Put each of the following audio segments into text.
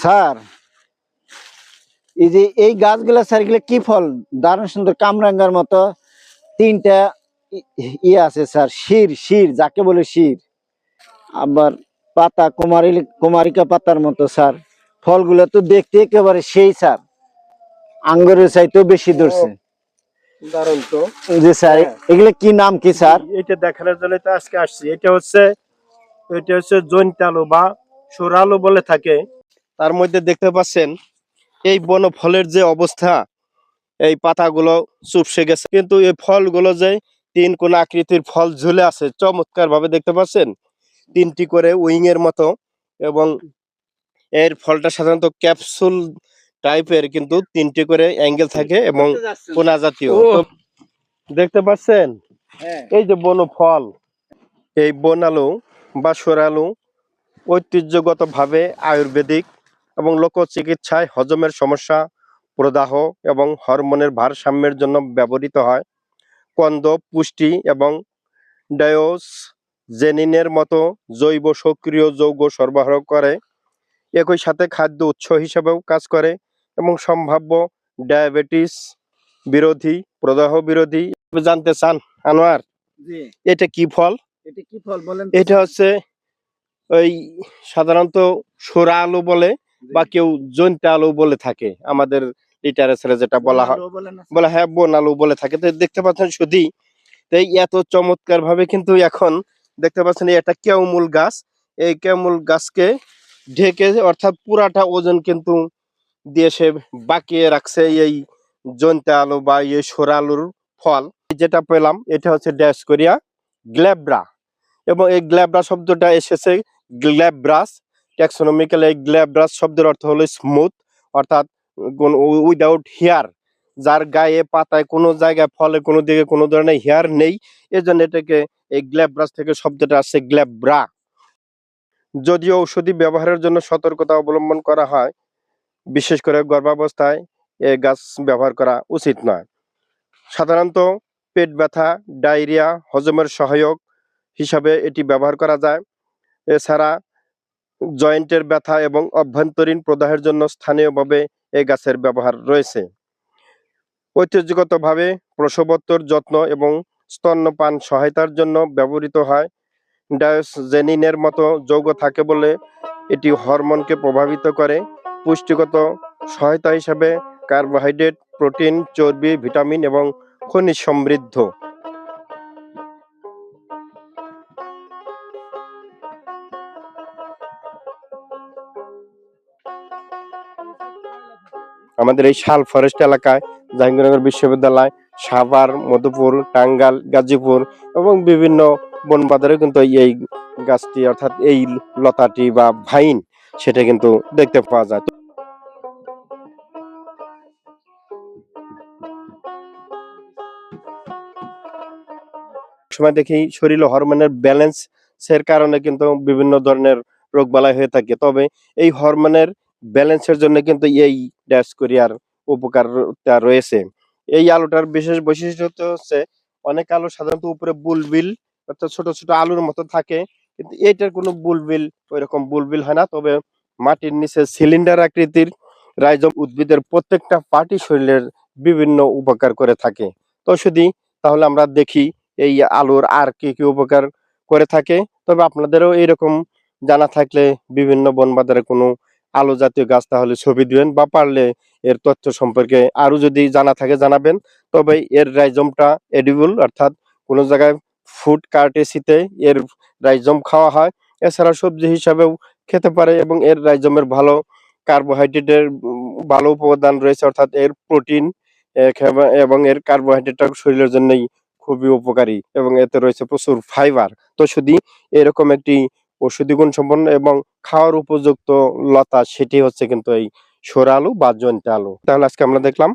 Sir এই যে এই গাছগুলা স্যার এগুলো কি ফল? দারুণ সুন্দর কামরাঙ্গার মতো তিনটা ইয়ে আছে স্যার, শির শির যাকে বলে শির। আবার পাতা কুমারিকা পাতার মতো স্যার। ফলগুলো তো দেখতে একেবারে সেই স্যার, আঙ্গুরের চাইতেও বেশি ধরছে। দারুণ তো। জি স্যার, এগুলো কি নাম কি স্যার? এটা দেখানোর জন্য তো আজকে আসছি। এটা হচ্ছে জৈন্তা আলু বা সোরা আলু বলে থাকে। তার মধ্যে দেখতে পাচ্ছেন এই বন ফলের যে অবস্থা, এই পাতাগুলো চুপসে গেছে, কিন্তু এই ফলগুলো যে তিন কোণ আকৃতির ফল ঝুলে আছে চমৎকার ভাবে দেখতে পাচ্ছেন, তিনটি করে উইং এর মতো। এবং এর ফলটা সাধারণত ক্যাপসুল টাইপের, কিন্তু তিনটি করে অ্যাঙ্গেল থাকে এবং কোনা জাতীয়। দেখতে পাচ্ছেন এই যে বন ফল, এই বন আলু বা সোরা আলু ঐতিহ্যগত ভাবে আয়ুর্বেদিক এবং লোক চিকিৎসায় হজমের সমস্যা, প্রদাহ এবং হরমোনের ভারসাম্যের জন্য ব্যবহৃত হয়। কন্দ পুষ্টি এবং ডায়োজেনিনের মতো জৈব সক্রিয় যৌগ সরবরাহ করে। একই সাথে খাদ্য উৎস হিসেবেও কাজ করে এবং সম্ভাব্য ডায়াবেটিস বিরোধী, প্রদাহ বিরোধী। জানতে চান আনোয়ার এটা কি ফল? এটা কি ফল বলেন? এটা হচ্ছে ওই সাধারণত সোরা আলু বলে বা কেউ জৈন্তা আলু বলে থাকে, আমাদের লিটারেচারে যেটা বলা হয় বলে, হ্যাঁ বন আলু বলে থাকে। তো দেখতে পাচ্ছেন শুধু তাই এত চমৎকার ভাবে কিন্তু এখন দেখতে পাচ্ছেন এটা কেউমূল গাছ। এই কেউমূল গাছকে ঢেকে, অর্থাৎ পুরাটা ওজন কিন্তু দিয়ে সে বাকিয়ে রাখছে এই জৈন্তা আলু বা এই সোরা আলুর ফল। যেটা পেলাম এটা হচ্ছে ড্যাসকোরিয়া গ্ল্যাব্রা, এবং এই গ্ল্যাব্রা শব্দটা এসেছে গ্ল্যাব্রাস ট্যাক্সোনমিক্যাল। এই গ্ল্যাব্রাস শব্দের অর্থ হলো স্মুথ, অর্থাৎ উইদাউট হেয়ার, যার গায়ে পাতায় কোনো জায়গায় ফলে কোনো দিকে কোনো ধরনের হেয়ার নেই। এজন্য এটাকে এই গ্ল্যাব্রাস থেকে শব্দটা আসছে গ্ল্যাব্রা। যদিও ঔষধি ব্যবহারের জন্য সতর্কতা অবলম্বন করা হয়, বিশেষ করে গর্ভাবস্থায় এই গাছ ব্যবহার করা উচিত নয়। সাধারণত পেট ব্যথা, ডায়রিয়া, হজমের সহায়ক হিসাবে এটি ব্যবহার করা যায়। এছাড়া জয়েন্টের ব্যথা এবং অভ্যন্তরীণ প্রদাহের জন্য স্থানীয়ভাবে এই গাছের ব্যবহার রয়েছে। ঐতিহ্যগতভাবে প্রসবোত্তর যত্ন এবং স্তন্যপান সহায়তার জন্য ব্যবহৃত হয়। ডায়োজেনিনের মতো যৌগ থাকে বলে এটি হরমোনকে প্রভাবিত করে। পুষ্টিগত সহায়তা হিসাবে কার্বোহাইড্রেট, প্রোটিন, চর্বি, ভিটামিন এবং খনিজ সমৃদ্ধ। আমাদের এই শাল ফরেস্ট এলাকায় জাহাঙ্গীরনগর বিশ্ববিদ্যালয়, সাভার, মধুপুর, টাঙ্গাইল, গাজীপুর এবং বিভিন্ন বন বাজারে কিন্তু এই গাছটি, অর্থাৎ এই লতাটি বা ভাইন, সেটা কিন্তু দেখতে পাওয়া যায়। সময় দেখি শরীরে হরমোনের ব্যালেন্স এর কারণে কিন্তু বিভিন্ন ধরনের রোগবালাই হয়ে থাকে, তবে এই হরমোনের ব্যালেন্সের জন্য কিন্তু এই ড্যাসকোরিয়ার উপকারটা রয়েছে। এই আলুটার বিশেষ বৈশিষ্ট্য হচ্ছে অনেক আলু সাধারণত উপরে বুলবিল, অর্থাৎ ছোট ছোট আলুর মতো থাকে, কিন্তু এটার কোনো বুলবিল ওইরকম বুলবিল হয় না। তবে মাটির নিচে সিলিন্ডার আকৃতির রাইজোম উদ্ভিদের প্রত্যেকটা পার্টি শরীরের বিভিন্ন উপকার করে থাকে। তো শুধু তাহলে আমরা দেখি এই আলুর আর কি কি উপকার করে থাকে। তবে আপনাদেরও এরকম জানা থাকলে বিভিন্ন বন বাজারে কোনো আলু জাতীয় গাছ তাহলে ছবি দিবেন, বা পারলে এর তথ্য সম্পর্কে আরো যদি জানা থাকে জানাবেন। তবে এর রাইজমটা এডিবল, অর্থাৎ কোনো জায়গায় ফুড কার্টেসিতে এর রাইজম খাওয়া হয়। এছাড়া সবজি হিসাবেও খেতে পারে, এবং এর রাইজমের ভালো কার্বোহাইড্রেটের ভালো উপাদান রয়েছে, অর্থাৎ এর প্রোটিন এবং এর কার্বোহাইড্রেটটা শরীরের জন্যই খুবই উপকারী, এবং এতে রয়েছে প্রচুর ফাইবার। তো শুধু এরকম একটি ঔষধি গুণ সম্পন্ন এবং খাওয়ার উপযুক্ত লতা, সেটি হচ্ছে কিন্তু এই সোরা আলু বা জৈন্তা আলু। তাহলে আজকে আমরা দেখলাম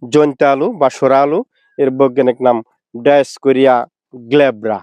জৈন্তা আলু বা সোরা আলু, এর বৈজ্ঞানিক নাম ডায়োস্কোরিয়া গ্ল্যাব্রা।